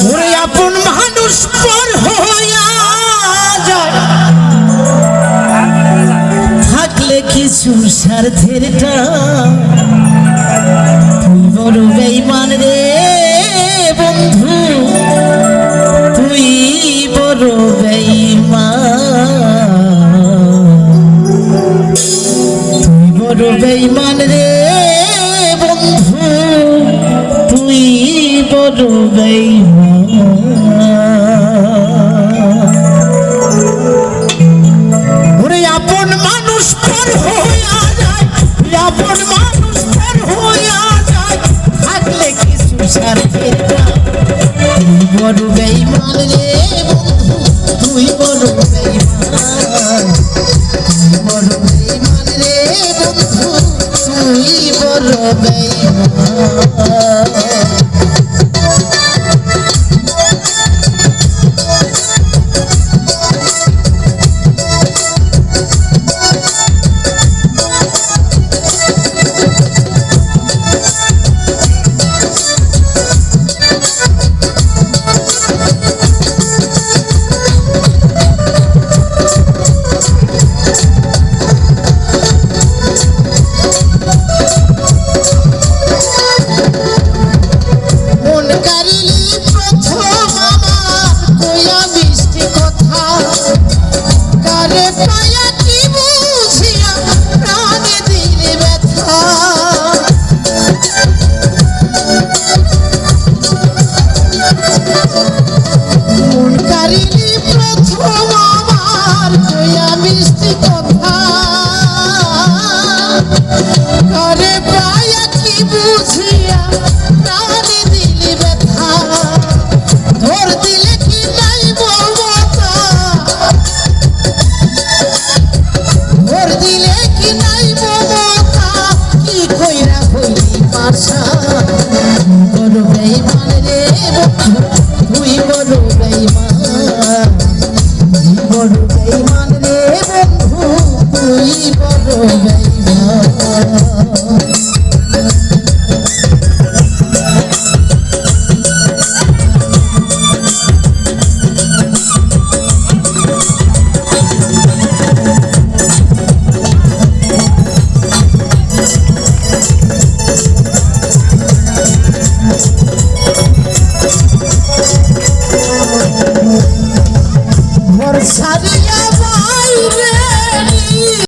ওরে আপন মানুষ পর হইয়া যায় থাকলে কিছু স্বার্থের তুই বড় বেঈমান রে বন্ধু তুই বড় বেঈমান তুই বড় বেঈমান রে বন্ধু তুই বড় বেঈমান ওরে আপন মানুষ পর হইয়া যায় আপন মানুষ পর হইয়া যায় থাকলে কিছু স্বার্থের তুই বড় বেঈমান রে বন্ধু তুই বড় বেঈমান তুই বড় বেঈমান রে বন্ধু তুই বড় বেঈমান বড় বেঈমান রে বন্ধু তুই বড় বেঈমান